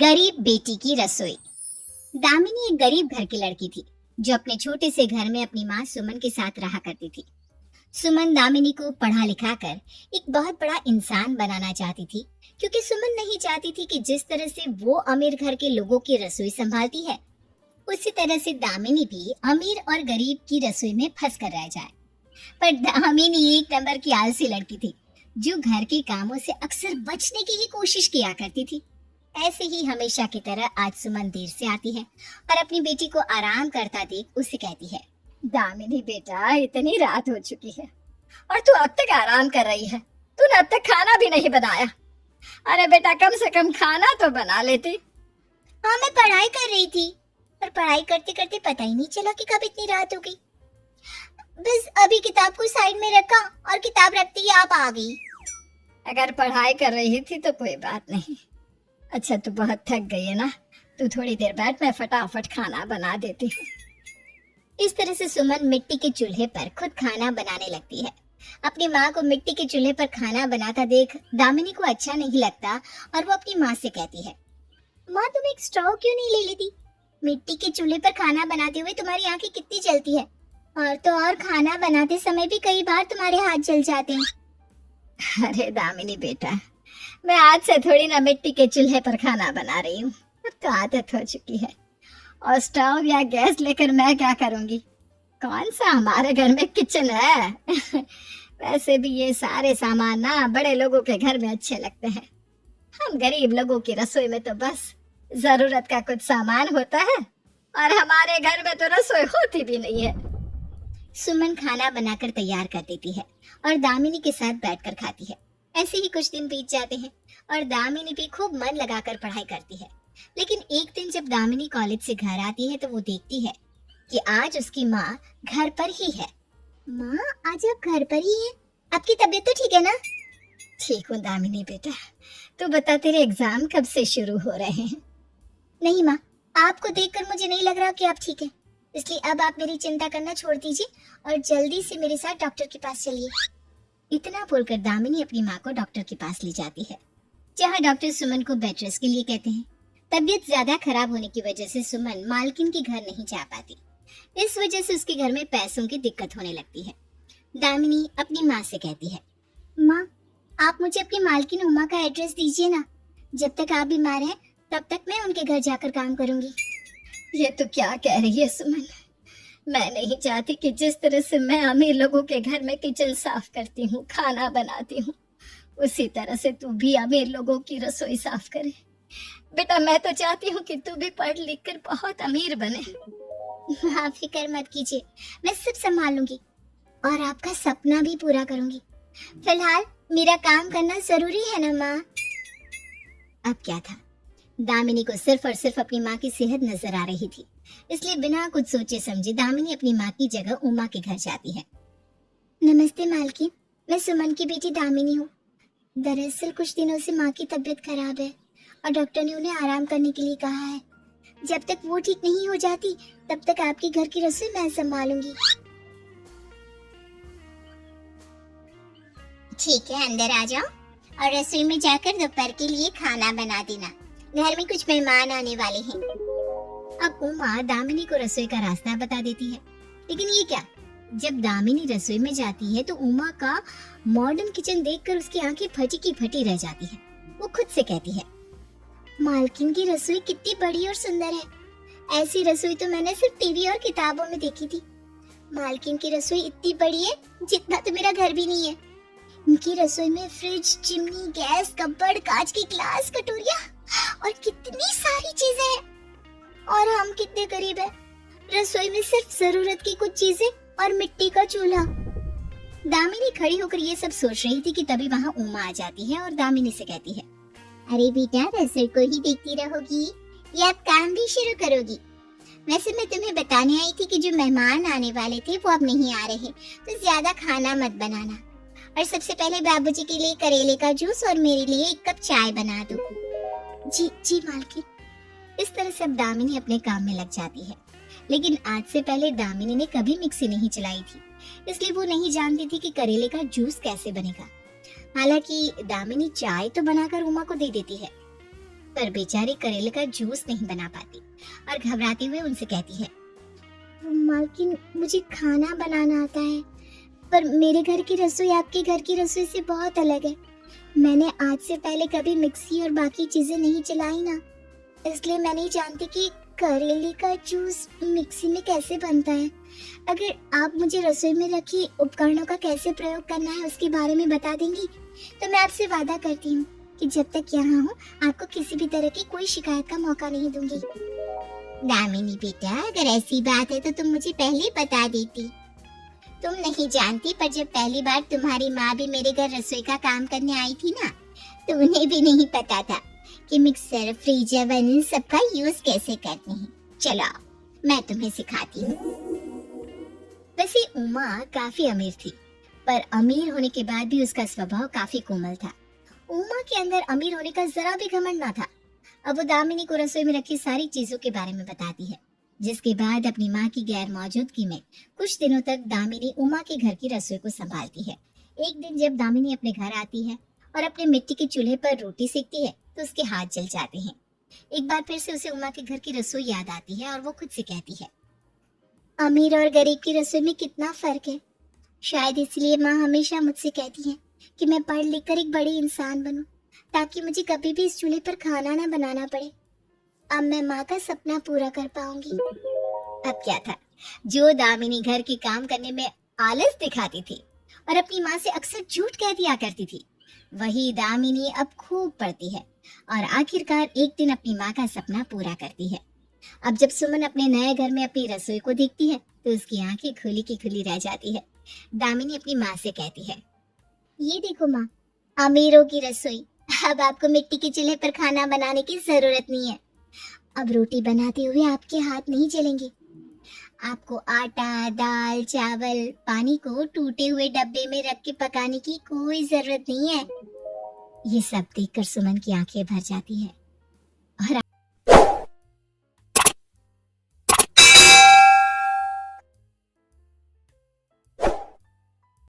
गरीब बेटी की रसोई। दामिनी एक गरीब घर की लड़की थी जो अपने छोटे से घर में अपनी माँ सुमन के साथ रहा करती थी। सुमन दामिनी को पढ़ा लिखा कर एक बहुत बड़ा इंसान बनाना चाहती थी, क्योंकि सुमन नहीं चाहती थी कि जिस तरह से वो अमीर घर के लोगों की रसोई संभालती है, उसी तरह से दामिनी भी अमीर और गरीब की रसोई में फंस कर रह जाए। पर दामिनी एक नंबर की आलसी लड़की थी जो घर के कामों से अक्सर बचने की ही कोशिश किया करती थी। ऐसे ही हमेशा की तरह आज सुमन देर से आती है और अपनी बेटी को आराम करता देख उससे कहती है, दामिनी बेटा, इतनी रात हो चुकी है और तू अब तक आराम कर रही है। तूने अब तक खाना भी नहीं बनाया। अरे बेटा, कम से कम खाना तो बना लेती। हाँ, मैं पढ़ाई कर रही थी और पढ़ाई करते करते पता ही नहीं चला कि कब इतनी रात हो गई। बस अभी किताब को साइड में रखा और किताब रखते ही आप आ गई। अगर पढ़ाई कर रही थी तो कोई बात नहीं। अच्छा, तू बहुत थक गई है ना, तू थोड़ी देर बैठ, मैं फटाफट खाना बना देती हूँ। इस तरह से सुमन मिट्टी के चूल्हे पर खुद खाना बनाने लगती है। अपनी माँ को मिट्टी के चूल्हे पर खाना बनाता देख दामिनी को अच्छा नहीं लगता और वो अपनी माँ से कहती है, माँ, तुम एक स्टोव क्यों नहीं ले लेती? मिट्टी के चूल्हे पर खाना बनाते हुए तुम्हारी आंखें कितनी जलती है, और तो और खाना बनाते समय भी कई बार तुम्हारे हाथ जल जाते हैं। अरे दामिनी बेटा, मैं आज से थोड़ी ना मिट्टी के चूल्हे पर खाना बना रही हूँ, अब तो आदत हो चुकी है। और स्टोव या गैस लेकर मैं क्या करूँगी? कौन सा हमारे घर में किचन है? वैसे भी ये सारे सामान ना बड़े लोगों के घर में अच्छे लगते हैं। हम गरीब लोगों की रसोई में तो बस जरूरत का कुछ सामान होता है, और हमारे घर में तो रसोई होती भी नहीं है। सुमन खाना बनाकर तैयार कर देती है और दामिनी के साथ बैठकर खाती है। ऐसे ही कुछ दिन बीत जाते हैं और दामिनी भी खूब मन लगाकर पढ़ाई करती है। लेकिन एक दिन जब दामिनी कॉलेज से घर आती है तो वो देखती है कि आज उसकी माँ घर पर ही है। माँ, आज आप घर पर ही हैं? आपकी तबीयत तो ठीक है ना? ठीक हूँ दामिनी बेटा, तू बता, तेरे एग्जाम कब से शुरू हो रहे हैं? नहीं माँ, आपको देखकर मुझे नहीं लग रहा कि आप ठीक हैं, इसलिए अब आप मेरी चिंता करना छोड़ दीजिए और जल्दी से मेरे साथ डॉक्टर के पास चलिए। इतना बोलकर दामिनी अपनी माँ को डॉक्टर के पास ले जाती है, जहाँ डॉक्टर सुमन को बेड रेस्ट के लिए कहते हैं। तबीयत ज्यादा खराब होने की वजह से सुमन मालकिन के घर नहीं जा पाती। इस वजह से उसके घर में पैसों की दिक्कत होने लगती है। दामिनी अपनी माँ से कहती है, माँ, आप मुझे अपनी मालकिन उमा का एड्रेस दीजिए ना। जब तक आप बीमार हैं तब तक मैं उनके घर जाकर काम करूंगी। ये तो क्या कह रही है सुमन? मैं नहीं चाहती कि जिस तरह से मैं अमीर लोगों के घर में किचन साफ करती हूँ, खाना बनाती हूँ, उसी तरह से तू भी अमीर लोगों की रसोई साफ करे। बेटा, मैं तो चाहती हूँ कि तू भी पढ़ लिख कर बहुत अमीर बने। आप फिक्र मत कीजिए, मैं सब संभालूंगी और आपका सपना भी पूरा करूंगी। फिलहाल मेरा काम करना जरूरी है ना माँ? अब क्या था, दामिनी को सिर्फ और सिर्फ अपनी माँ की सेहत नजर आ रही थी, इसलिए बिना कुछ सोचे समझे दामिनी अपनी माँ की जगह उमा के घर जाती है। नमस्ते मालकिन, मैं सुमन की बेटी दामिनी हूँ। दरअसल कुछ दिनों से माँ की तबीयत खराब है और डॉक्टर ने उन्हें आराम करने के लिए कहा है। जब तक वो ठीक नहीं हो जाती तब तक आपके घर की रसोई मैं संभालूंगी। ठीक है, अंदर आ जाओ और रसोई में जाकर दोपहर के लिए खाना बना देना। घर में कुछ मेहमान आने वाले हैं। अब उमा दामिनी को रसोई का रास्ता बता देती है। लेकिन ये क्या, जब दामिनी रसोई में जाती है तो उमा का मॉडर्न किचन देखकर उसकी आंखें फटी की फटी रह जाती है। वो खुद से कहती है, मालकिन की रसोई कितनी बड़ी और सुंदर है। ऐसी रसोई तो मैंने सिर्फ टीवी और किताबों में देखी थी। मालकिन की रसोई इतनी बड़ी है जितना तो मेरा घर भी नहीं है। उनकी रसोई में फ्रिज, चिमनी, गैस, कपबोर्ड, कांच की ग्लास, कटोरियां और कितनी सारी चीजें हैं। और हम कितने गरीब हैं, रसोई में सिर्फ जरूरत की कुछ चीजें और मिट्टी का चूल्हा। दामिनी खड़ी होकर ये सब सोच रही थी कि तभी वहाँ उमा आ जाती है और दामिनी से कहती है, अरे बेटा, रसोई को ही देखती रहोगी या आप काम भी शुरू करोगी? वैसे मैं तुम्हें बताने आई थी कि जो मेहमान आने वाले थे वो अब नहीं आ रहे, तो ज्यादा खाना मत बनाना। और सबसे पहले बाबूजी के लिए करेले का जूस और मेरे लिए एक कप चाय बना दो। जी जी मालकिन। इस तरह से अब दामिनी अपने काम में लग जाती है। लेकिन आज से पहले दामिनी ने कभी मिक्सी नहीं चलाई थी, इसलिए वो नहीं जानती थी कि करेले का जूस कैसे बनेगा। हालांकि दामिनी चाय तो बनाकर उमा को दे देती है। पर बेचारी करेले का जूस नहीं बना पाती और घबराते हुए उनसे कहती है, मालकिन मुझे खाना बनाना आता है, पर मेरे घर की रसोई आपके घर की रसोई से बहुत अलग है। मैंने आज से पहले कभी मिक्सी और बाकी चीजें नहीं चलाई ना, इसलिए मैं नहीं जानती कि करेले का जूस मिक्सी में कैसे बनता है। अगर आप मुझे रसोई में रखी उपकरणों का कैसे प्रयोग करना है उसके बारे में बता देंगी तो मैं आपसे वादा करती हूँ कि जब तक यहाँ हूँ आपको किसी भी तरह की कोई शिकायत का मौका नहीं दूंगी। दामिनी बेटा, अगर ऐसी बात है तो तुम मुझे पहले बता देती। तुम नहीं जानती, पर जब पहली बार तुम्हारी माँ भी मेरे घर रसोई का काम करने आई थी ना, तो उन्हें भी नहीं पता था कि मिक्सर, फ्रिज, ओवन सबका यूज कैसे करते हैं। चलो मैं तुम्हें सिखाती हूँ। वैसे उमा काफी अमीर थी, पर अमीर होने के बाद भी उसका स्वभाव काफी कोमल था। उमा के अंदर अमीर होने का जरा भी घमंड ना था। अब वो दामिनी को रसोई में रखी सारी चीजों के बारे में बताती है, जिसके बाद अपनी माँ की गैर मौजूदगी में कुछ दिनों तक दामिनी उमा के घर की रसोई को संभालती है। एक दिन जब दामिनी अपने घर आती है और अपने मिट्टी के चूल्हे पर रोटी सेकती है तो उसके हाथ जल जाते हैं। एक बार फिर से उसे उमा के घर की रसोई याद आती है और वो खुद से कहती है, अमीर और गरीब की रसोई में कितना फर्क है। शायद इसलिए माँ हमेशा मुझसे कहती है कि मैं पढ़ लिख कर एक बड़ी इंसान बनूं, ताकि मुझे कभी भी इस चूल्हे पर खाना ना बनाना पड़े। अब मैं माँ का सपना पूरा कर पाऊंगी। अब क्या था, जो दामिनी घर के काम करने में आलस दिखाती थी और अपनी माँ से अक्सर झूठ कह दिया करती थी, वही दामिनी अब खूब पढ़ती है और आखिरकार एक दिन अपनी माँ का सपना पूरा करती है। अब जब सुमन अपने नए घर में अपनी रसोई को देखती है तो उसकी आंखें खुली की खुली रह जाती है। दामिनी अपनी माँ से कहती है, ये देखो माँ, अमीरों की रसोई। अब आपको मिट्टी के चूल्हे पर खाना बनाने की जरूरत नहीं है। अब रोटी बनाते हुए आपके हाथ नहीं जलेंगे। आपको आटा, दाल, चावल, पानी को टूटे हुए डब्बे में रख के पकाने की कोई जरूरत नहीं है। ये सब देखकर सुमन की आंखें भर जाती है